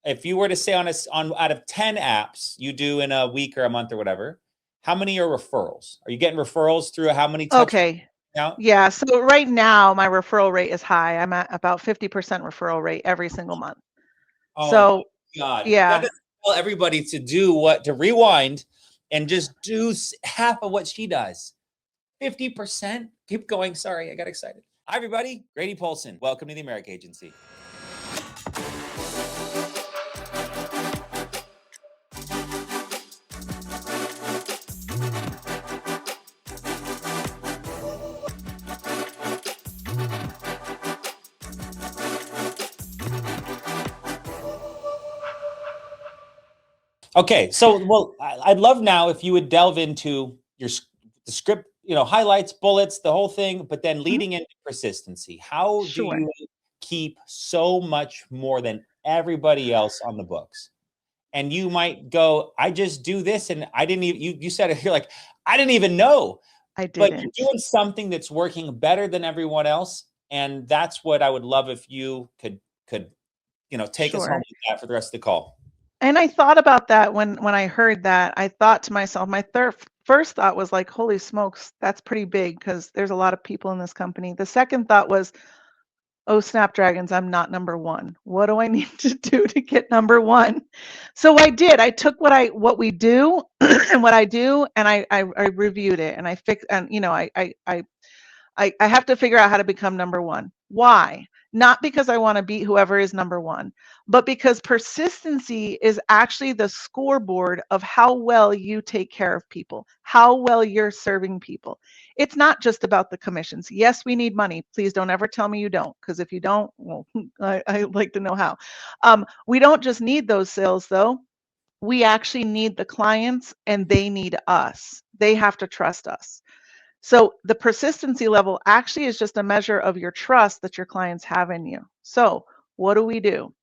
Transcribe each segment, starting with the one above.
if you were to say on out of 10 apps you do in a week or a month or whatever, how many are referrals? Are you getting referrals through how many touch Okay. now? Yeah. So right now my referral rate is high. I'm at about 50% referral rate every single month. Oh my So God. That yeah, doesn't tell everybody to rewind and just do half of what she does. 50%. Keep going. Sorry, I got excited. Hi, everybody. Grady Polson. Welcome to the America Agency. Okay, so well, I'd love now if you would delve into the script, highlights, bullets, the whole thing, but then leading into persistency. How do sure. you keep so much more than everybody else on the books? And you might go, I just do this, and I didn't even. You said it. You're like, I didn't even know, I but you're didn't. doing something that's working better than everyone else, and that's what I would love if you could take us home Sure. with that for the rest of the call. And I thought about that when I heard that. I thought to myself, my first thought was like, holy smokes, that's pretty big because there's a lot of people in this company. The second thought was, oh, snapdragons, I'm not number one. What do I need to do to get number one? So I did. I took what we do and what I do, and I reviewed it, and I fixed, and I have to figure out how to become number one. Why? Not because I want to beat whoever is number one, but because persistency is actually the scoreboard of how well you take care of people, how well you're serving people. It's not just about the commissions. Yes, we need money. Please don't ever tell me you don't, because if you don't, well, I'd like to know how. We don't just need those sales, though. We actually need the clients, and they need us. They have to trust us. So the persistency level actually is just a measure of your trust that your clients have in you. So what do?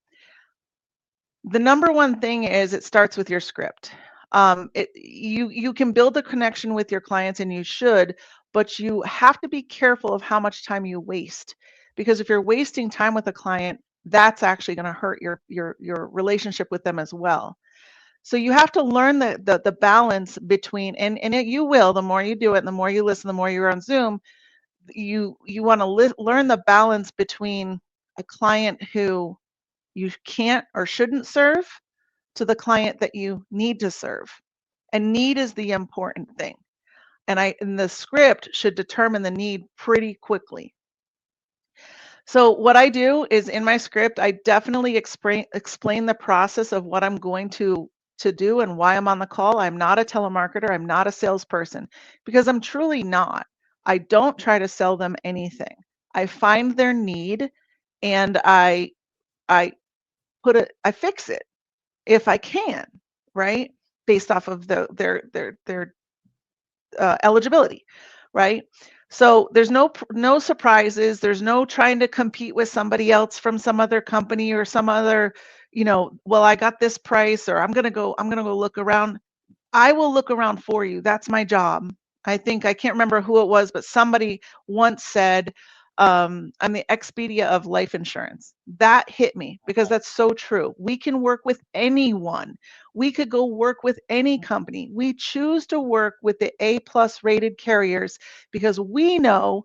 The number one thing is it starts with your script. You can build a connection with your clients, and you should, but you have to be careful of how much time you waste, because if you're wasting time with a client, that's actually going to hurt your relationship with them as well. So you have to learn the balance between, you will, the more you do it and the more you listen, the more you're on Zoom, you want to learn the balance between a client who you can't or shouldn't serve to the client that you need to serve. And need is the important thing. And the script should determine the need pretty quickly. So what I do is in my script, I definitely explain the process of what I'm going to do and why I'm on the call. I'm not a telemarketer. I'm not a salesperson, because I'm truly not. I don't try to sell them anything. I find their need, and I I fix it if I can, right? Based off of their eligibility, right? So there's no surprises. There's no trying to compete with somebody else from some other company or some other, well, I got this price, or I'm gonna go look around. I will look around for you. That's my job. I can't remember who it was, but somebody once said, I'm the Expedia of life insurance. That hit me because that's so true. We can work with anyone. We could go work with any company. We choose to work with the A+ rated carriers because we know,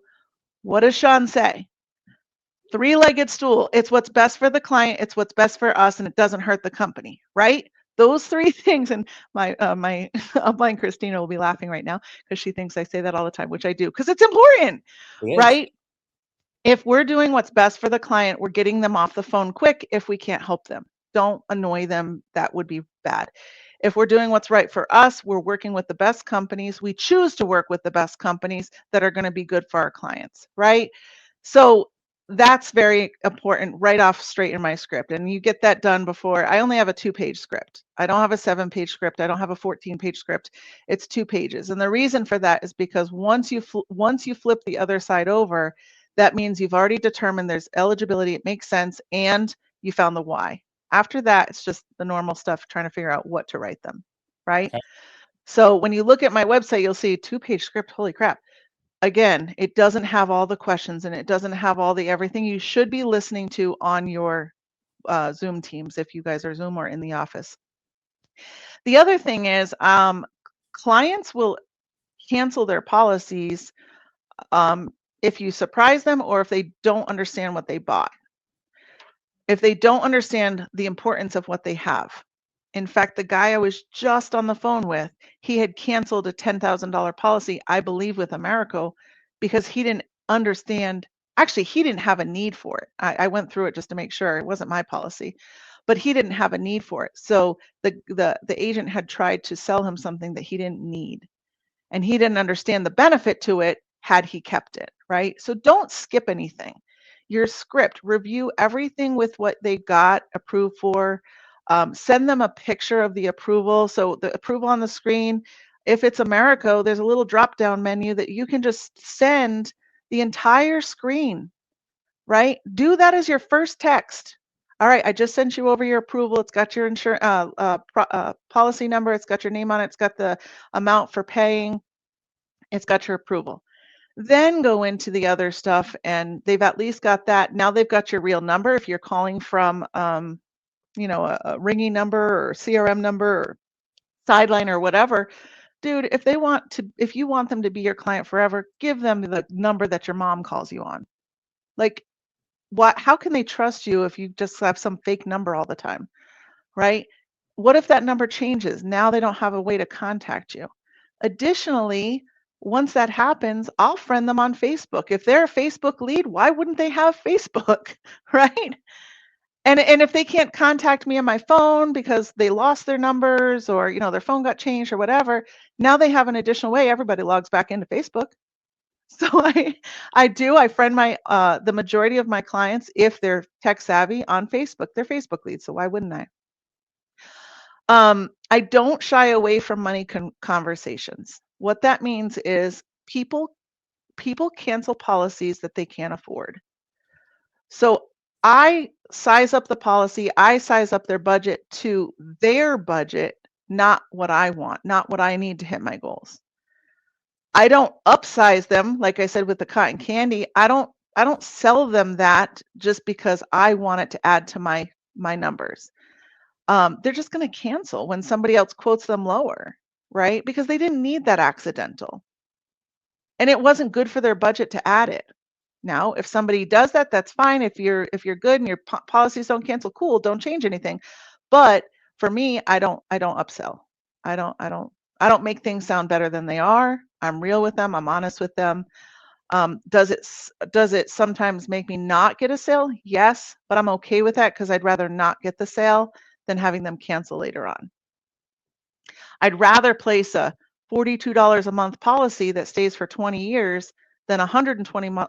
what does Sean say? Three-legged stool. It's what's best for the client, it's what's best for us, and it doesn't hurt the company, right? Those three things. And my upline Christina will be laughing right now because she thinks I say that all the time, which I do, because it's important, It is. right? If we're doing what's best for the client, we're getting them off the phone quick. If we can't help them, don't annoy them. That would be bad. If we're doing what's right for us, we're working with the best companies. We choose to work with the best companies that are going to be good for our clients, right? So that's very important right off straight in my script. And you get that done before. I only have a 2-page script. I don't have a 7-page script. I don't have a 14-page script. It's 2 pages. And the reason for that is because once you flip the other side over, that means you've already determined there's eligibility, it makes sense, and you found the why. After that, it's just the normal stuff, trying to figure out what to write them, right? Okay. So when you look at my website, you'll see 2-page script. Holy crap. Again, it doesn't have all the questions, and it doesn't have all the everything you should be listening to on your Zoom teams if you guys are Zoom or in the office. The other thing is clients will cancel their policies if you surprise them or if they don't understand what they bought. If they don't understand the importance of what they have. In fact, the guy I was just on the phone with, he had canceled a $10,000 policy, I believe with Americo, because he didn't understand. Actually, he didn't have a need for it. I went through it just to make sure it wasn't my policy, but he didn't have a need for it. So the agent had tried to sell him something that he didn't need, and he didn't understand the benefit to it had he kept it, right? So don't skip anything. Your script, review everything with what they got approved for. Send them a picture of the approval. So the approval on the screen, if it's Americo, there's a little drop-down menu that you can just send the entire screen, right? Do that as your first text. All right, I just sent you over your approval. It's got your insurance policy number. It's got your name on it. It's got the amount for paying. It's got your approval. Then go into the other stuff, and they've at least got that. Now they've got your real number. If you're calling from, a ringing number or CRM number or sideline or whatever, dude, if you want them to be your client forever, give them the number that your mom calls you on. Like, how can they trust you if you just have some fake number all the time, right? What if that number changes? Now they don't have a way to contact you. Additionally, once that happens, I'll friend them on Facebook. If they're a Facebook lead, why wouldn't they have Facebook, right? And if they can't contact me on my phone because they lost their numbers or their phone got changed or whatever, now they have an additional way. Everybody logs back into Facebook. So I friend the majority of my clients, if they're tech savvy, on Facebook. They're Facebook leads, so why wouldn't I? I don't shy away from money conversations. What that means is people cancel policies that they can't afford. So I size up the policy, I size up their budget to their budget, not what I want, not what I need to hit my goals. I don't upsize them, like I said with the cotton candy. I don't sell them that just because I want it to add to my numbers. They're just going to cancel when somebody else quotes them lower, right? Because they didn't need that accidental. And it wasn't good for their budget to add it. Now, if somebody does that, that's fine. If you're good and your policies don't cancel, cool, don't change anything. But for me, I don't upsell. I don't make things sound better than they are. I'm real with them. I'm honest with them. Does it sometimes make me not get a sale? Yes, but I'm okay with that because I'd rather not get the sale than having them cancel later on. I'd rather place a $42 a month policy that stays for 20 years than a $120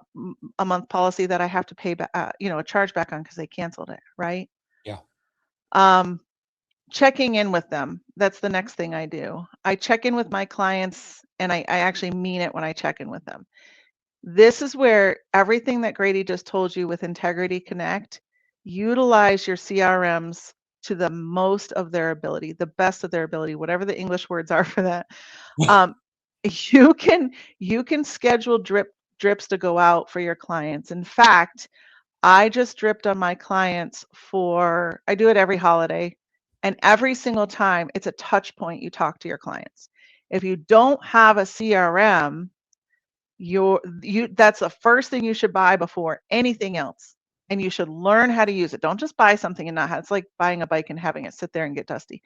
a month policy that I have to pay back, a charge back on because they canceled it, right? Yeah. Checking in with them. That's the next thing I do. I check in with my clients, and I actually mean it when I check in with them. This is where everything that Grady just told you with Integrity Connect, utilize your CRMs to the most of their ability, the best of their ability, whatever the English words are for that. You can schedule drips to go out for your clients. In fact, I just dripped on my clients I do it every holiday, and every single time it's a touch point you talk to your clients. If you don't have a CRM, that's the first thing you should buy before anything else. And you should learn how to use it. Don't just buy something and not have. It's like buying a bike and having it sit there and get dusty.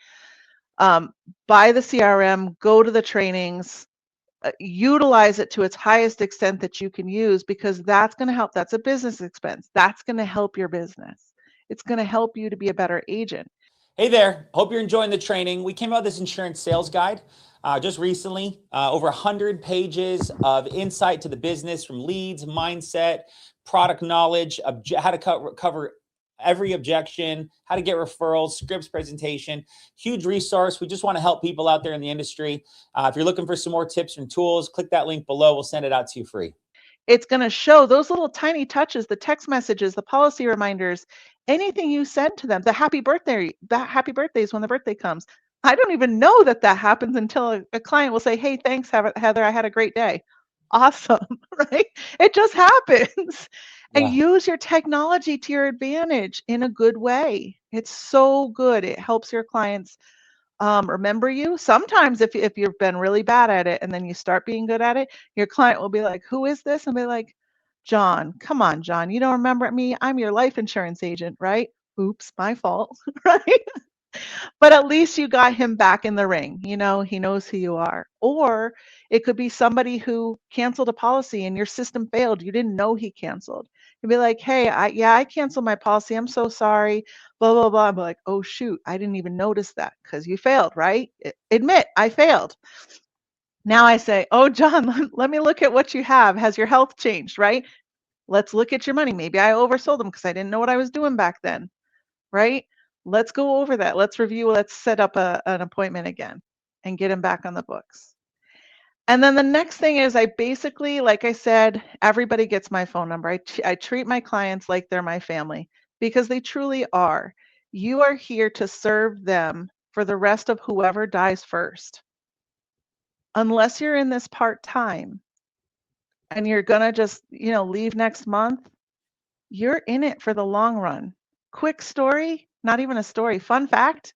Buy the CRM, go to the trainings, utilize it to its highest extent that you can use, because that's going to help. That's a business expense. That's going to help your business. It's going to help you to be a better agent. Hey there. Hope you're enjoying the training. We came out with this insurance sales guide just recently, over 100 pages of insight to the business, from leads, mindset, product knowledge, how to cover every objection, how to get referrals, scripts, presentation. Huge resource. We just want to help people out there in the industry. If you're looking for some more tips and tools, click that link below. We'll send it out to you free. It's going to show those little tiny touches, the text messages, the policy reminders, anything you send to them, the happy birthdays when the birthday comes. I don't even know that happens until a client will say, hey, thanks, Heather, I had a great day. Awesome, right? It just happens. and Yeah. use your technology to your advantage in a good way. It's so good. It helps your clients remember you. Sometimes if you've been really bad at it and then you start being good at it, your client will be like, "Who is this?" And be like, "John, come on, John, you don't remember me? I'm your life insurance agent, right? Oops, my fault." Right? But at least you got him back in the ring. He knows who you are. Or it could be somebody who canceled a policy and your system failed. You didn't know he canceled. You'd be like, "Hey, I canceled my policy. I'm so sorry." Blah blah blah. I'm like, "Oh shoot, I didn't even notice that because you failed, right? Admit I failed." Now I say, "Oh John, let me look at what you have. Has your health changed, right? Let's look at your money. Maybe I oversold them because I didn't know what I was doing back then, right? Let's go over that. Let's review. Let's set up an appointment again and get him back on the books." And then the next thing is I basically, like I said, everybody gets my phone number. I treat my clients like they're my family because they truly are. You are here to serve them for the rest of whoever dies first. Unless you're in this part time and you're going to just, leave next month, you're in it for the long run. Quick story, not even a story, fun fact.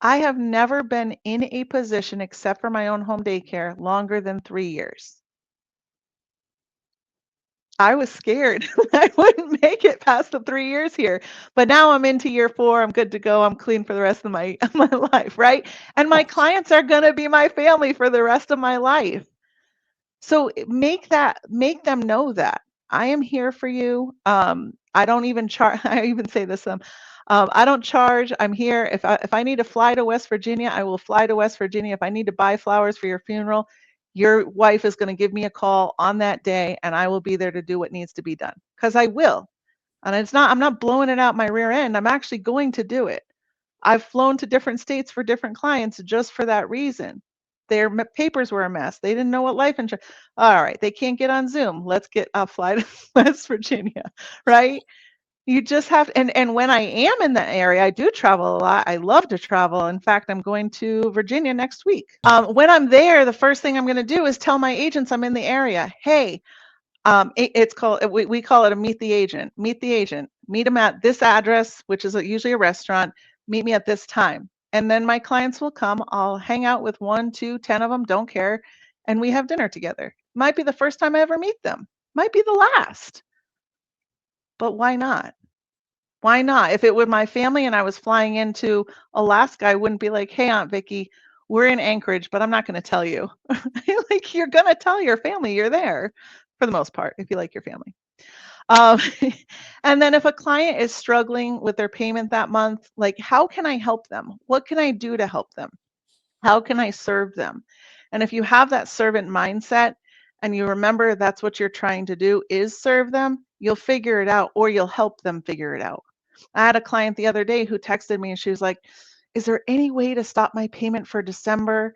I have never been in a position except for my own home daycare longer than 3 years. I was scared I wouldn't make it past the 3 years here, but now I'm into year 4. I'm good to go. I'm clean for the rest of my my life, right? And my clients are going to be my family for the rest of my life. So make them know that I am here for you. I don't even charge. I even say this. I don't charge. I'm here. If I need to fly to West Virginia, I will fly to West Virginia. If I need to buy flowers for your funeral, your wife is going to give me a call on that day, and I will be there to do what needs to be done because I will. And I'm not blowing it out my rear end. I'm actually going to do it. I've flown to different states for different clients just for that reason. Their papers were a mess. They didn't know what life insurance. All right, they can't get on Zoom. Let's get a fly to West Virginia, right? You just have and when I am in the area, I do travel a lot. I love to travel. In fact, I'm going to Virginia next week. When I'm there, the first thing I'm going to do is tell my agents I'm in the area. Hey, it's called we call it a meet the agent. Meet the agent. Meet them at this address, which is usually a restaurant. Meet me at this time, and then my clients will come. I'll hang out with 1, 2, 10 of them. Don't care, and we have dinner together. Might be the first time I ever meet them. Might be the last. But why not? Why not? If it were my family and I was flying into Alaska, I wouldn't be like, "Hey, Aunt Vicky, we're in Anchorage, but I'm not going to tell you." Like you're going to tell your family you're there for the most part if you like your family. Um, and then if a client is struggling with their payment that month, like how can I help them? What can I do to help them? How can I serve them? And if you have that servant mindset and you remember that's what you're trying to do is serve them, you'll figure it out or you'll help them figure it out. I had a client the other day who texted me and she was like, "Is there any way to stop my payment for December?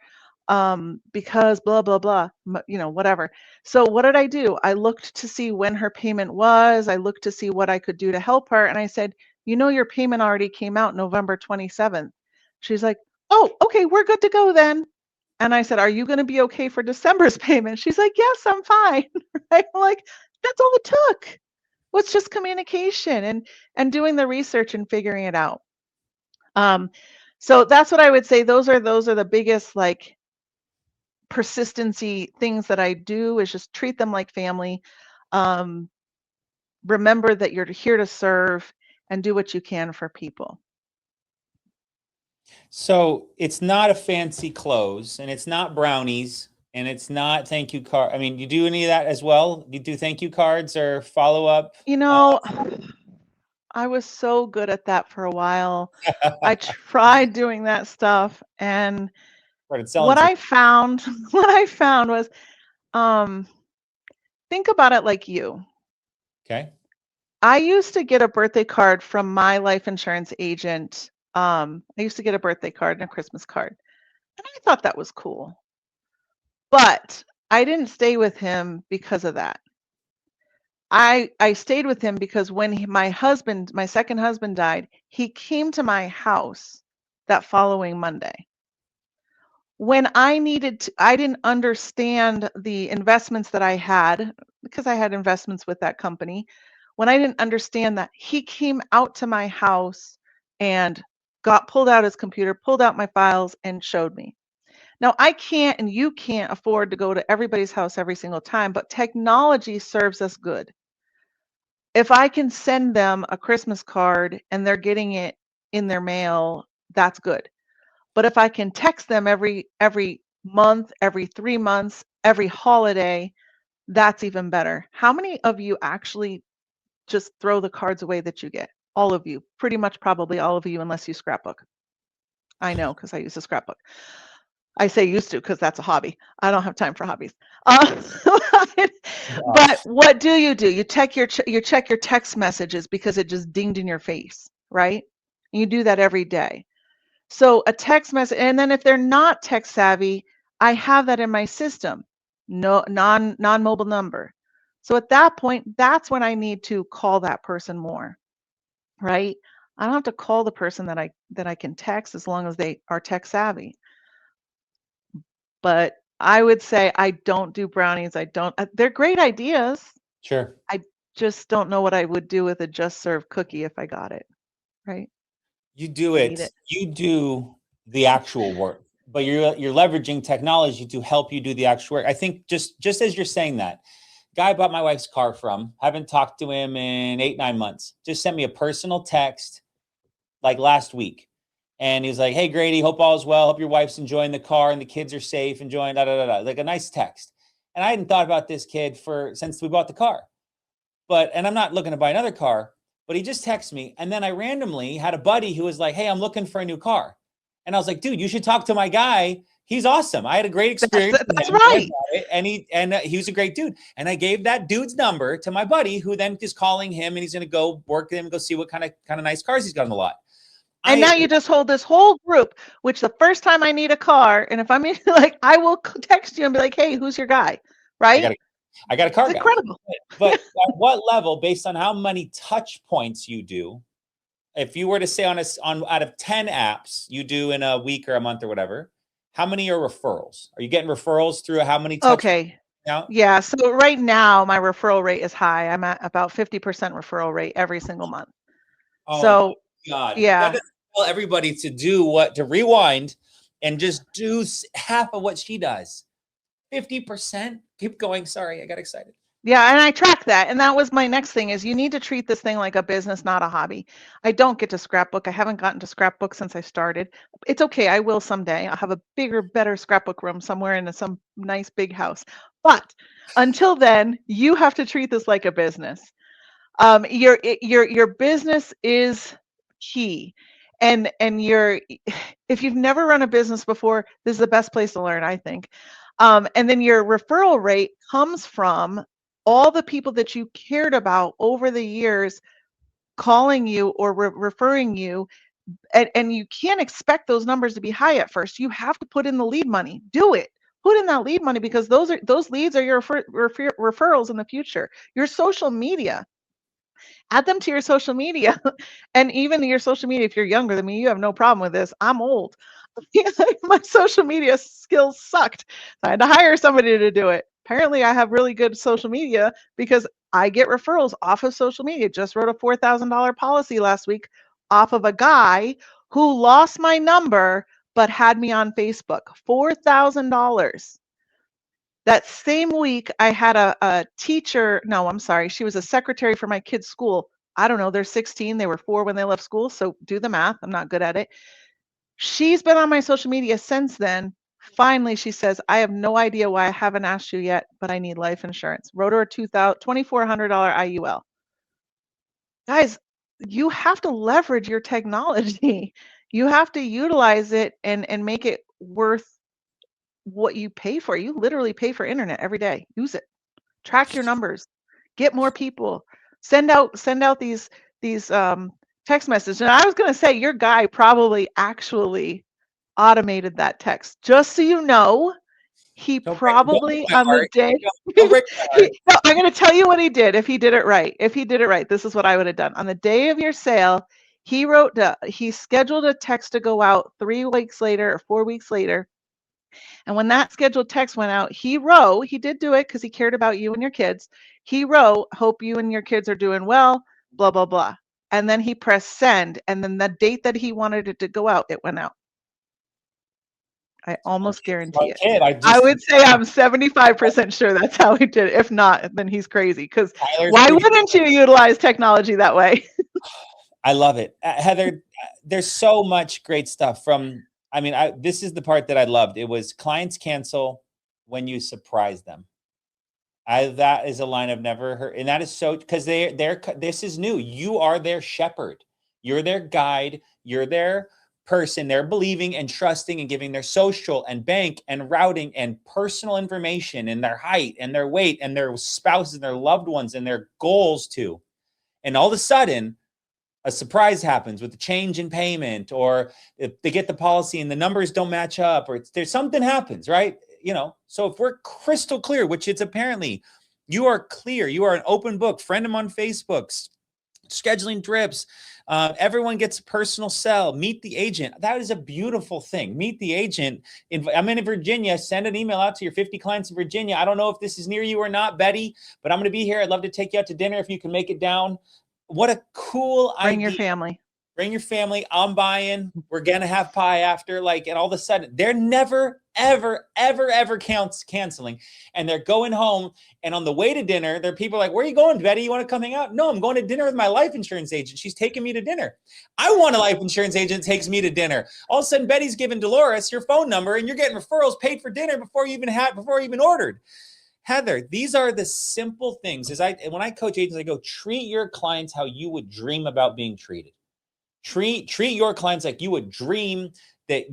Because blah, blah, blah, whatever." So what did I do? I looked to see when her payment was. I looked to see what I could do to help her. And I said, "Your payment already came out November 27th. She's like, "Oh, okay, we're good to go then." And I said, "Are you going to be okay for December's payment?" She's like, "Yes, I'm fine." Right? I'm like, that's all it took. Was just communication and doing the research and figuring it out. Um, so that's what I would say. Those are the biggest like persistency things that I do is just treat them like family. Um, Remember that you're here to serve and do what you can for people. So it's not a fancy close, and it's not brownies, and it's not thank you card. I mean, you do any of that as well? You do thank you cards or follow up? You know, I was so good at that for a while. I tried doing that stuff, and Started selling what some. I found, what I found was, um, think about it like you. Okay. I used to get a birthday card from my life insurance agent. I used to get a birthday card and a Christmas card, and I thought that was cool. But I didn't stay with him because of that. I stayed with him because when my second husband died, he came to my house that following Monday. When I didn't understand the investments that I had because I had investments with that company. when I didn't understand that he came out to my house and pulled out his computer, pulled out my files and showed me. Now, I can't and you can't afford to go to everybody's house every single time, but technology serves us good. If I can send them a Christmas card and they're getting it in their mail, that's good. But if I can text them every month, every 3 months, every holiday, that's even better. How many of you actually just throw the cards away that you get? All of you, pretty much probably all of you, unless you scrapbook. I know because I use a scrapbook. I say used to because that's a hobby. I don't have time for hobbies. Uh, but what do? You check your text messages because it just dinged in your face, right? And you do that every day. So a text message, and then if they're not tech savvy, I have that in my system. No non-mobile number. So at that point, that's when I need to call that person more, right? I don't have to call the person that I can text as long as they are tech savvy. But I would say I don't do brownies. I don't. They're great ideas. Sure. I just don't know what I would do with a just serve cookie if I got it, right? You do Eat it. it. You do the actual work, but you're leveraging technology to help you do the actual work. I think just as you're saying that, guy I bought my wife's car from, haven't talked to him in 8-9 months. Just sent me a personal text like last week. And he's like, "Hey Grady, hope all is well. Hope your wife's enjoying the car and the kids are safe, enjoying da da da da." Like a nice text. And I hadn't thought about this kid since we bought the car. And I'm not looking to buy another car, but he just texted me. And then I randomly had a buddy who was like, "Hey, I'm looking for a new car." And I was like, "Dude, you should talk to my guy. He's awesome. I had a great experience with That's him. So I right. bought it, and he was a great dude." And I gave that dude's number to my buddy, who then is calling him, and he's going to go work with him, go see what kind of nice cars he's got on the lot. And now you just hold this whole group, which the first time I need a car, and if I'm like, I will text you and be like, "Hey, who's your guy?" Right? I got a car It's guy. incredible. But at what level, based on how many touch points you do, if you were to say on out of 10 apps you do in a week or a month or whatever, how many are referrals? Are you getting referrals through how many touch points Okay. now? Yeah. So right now my referral rate is high. I'm at about 50% referral rate every single month. Oh So my God. That yeah. doesn't tell everybody to rewind and just do half of what she does. 50%. Keep going. Sorry, I got excited. Yeah, and I track that. And that was my next thing is you need to treat this thing like a business, not a hobby. I don't get to scrapbook. I haven't gotten to scrapbook since I started. It's okay. I will someday. I'll have a bigger, better scrapbook room somewhere in some nice big house. But until then, you have to treat this like a business. Your business is key. And if you've never run a business before, this is the best place to learn, I think. And then your referral rate comes from all the people that you cared about over the years calling you or referring you. And you can't expect those numbers to be high at first. You have to put in the lead money. Do it. Put in that lead money because those leads are your referrals in the future. Your social media, add them to your social media. And even your social media, if you're younger than me, you have no problem with this. I'm old. My social media skills sucked. I had to hire somebody to do it. Apparently, I have really good social media because I get referrals off of social media. Just wrote a $4,000 policy last week off of a guy who lost my number but had me on Facebook. $4,000. That same week, I had a teacher. No, I'm sorry. She was a secretary for my kids' school. I don't know. They're 16. They were 4 when they left school. So do the math. I'm not good at it. She's been on my social media since then. Finally, she says, "I have no idea why I haven't asked you yet, but I need life insurance." Wrote her a $2,400 IUL. Guys, you have to leverage your technology. You have to utilize it and make it worth what you pay for. You literally pay for internet every day. Use it. Track your numbers. Get more people. Send out these text messages. And I was going to say your guy probably actually automated that text. Just so you know, he Don't break probably my on the heart. day Don't break my heart. no, I'm going to tell you what he did if he did it right. If he did it right, this is what I would have done. On the day of your sale, he scheduled a text to go out 3 weeks later or 4 weeks later. And when that scheduled text went out, he did do it because he cared about you and your kids. He wrote, hope you and your kids are doing well, blah, blah, blah. And then he pressed send. And then the date that he wanted it to go out, it went out. I almost guarantee it. Kid, I would say I'm 75% sure that's how he did it. If not, then he's crazy. Because why wouldn't you utilize technology that way? I love it. Heather, there's so much great stuff from, I mean, this is the part that I loved. It was clients cancel when you surprise them. That is a line I've never heard. And that is so, because this is new. You are their shepherd. You're their guide. You're their person. They're believing and trusting and giving their social and bank and routing and personal information and their height and their weight and their spouses and their loved ones and their goals to. And all of a sudden, a surprise happens with the change in payment, or if they get the policy and the numbers don't match up, or there's something happens, right? You know, so if we're crystal clear, which it's apparently, you are clear, you are an open book, friend them on Facebook, scheduling drips, everyone gets a personal cell, meet the agent. That is a beautiful thing. Meet the agent. I'm in Virginia. Send an email out to your 50 clients in Virginia. I don't know if this is near you or not, Betty, but I'm going to be here. I'd love to take you out to dinner if you can make it down. What a cool idea. Bring your family. Bring your family. I'm buying. We're going to have pie after. Like, and all of a sudden, they're never, ever, ever, ever canceling. And they're going home. And on the way to dinner, there are people like, where are you going, Betty? You want to come hang out? No, I'm going to dinner with my life insurance agent. She's taking me to dinner. I want a life insurance agent that takes me to dinner. All of a sudden, Betty's giving Dolores your phone number, and you're getting referrals paid for dinner before you even ordered. Heather, these are the simple things. When I coach agents, I go, treat your clients how you would dream about being treated. Treat your clients like you would dream that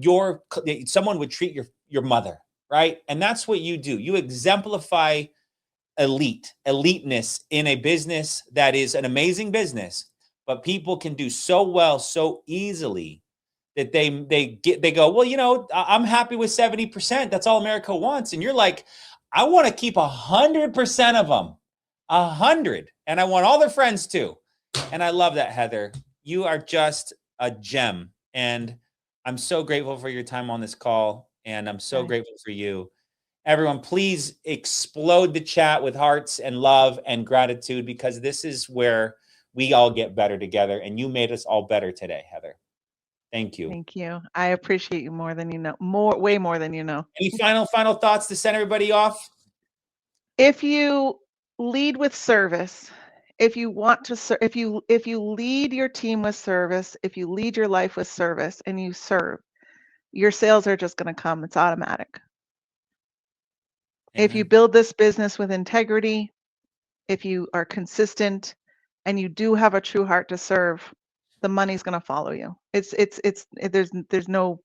someone would treat your mother, right? And that's what you do. You exemplify eliteness in a business that is an amazing business, but people can do so well, so easily that they go, well, you know, I'm happy with 70%. That's all America wants. And you're like, I want to keep 100% of them, 100. And I want all their friends too. And I love that, Heather. You are just a gem. And I'm so grateful for your time on this call. And I'm so grateful for you. Everyone, please explode the chat with hearts and love and gratitude, because this is where we all get better together. And you made us all better today, Heather. Thank you. Thank you. I appreciate you more than you know. Way more than you know. Any final thoughts to send everybody off? If you lead with service, if you want to, if you lead your team with service, if you lead your life with service and you serve, your sales are just going to come. It's automatic. Amen. If you build this business with integrity, if you are consistent and you do have a true heart to serve, the money's going to follow you. There's no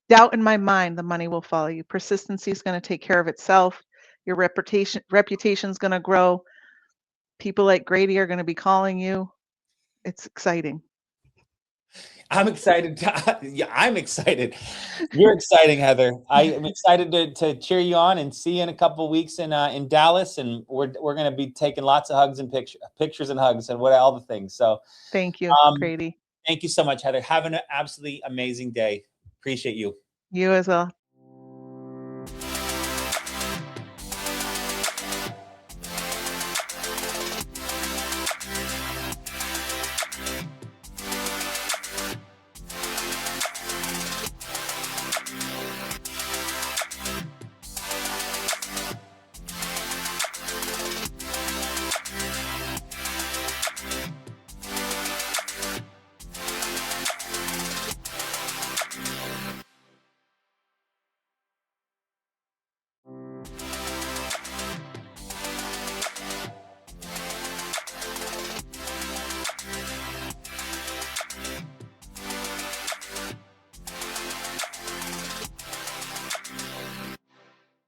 doubt in my mind the money will follow you. Persistency is going to take care of itself. Your reputation is going to grow. People like Grady are going to be calling you. It's exciting. I'm excited. Yeah, I'm excited. You're exciting, Heather. I am excited to cheer you on and see you in a couple of weeks in Dallas. And we're going to be taking lots of hugs and pictures and hugs and all the things. So thank you, Grady. Thank you so much, Heather. Have an absolutely amazing day. Appreciate you. You as well.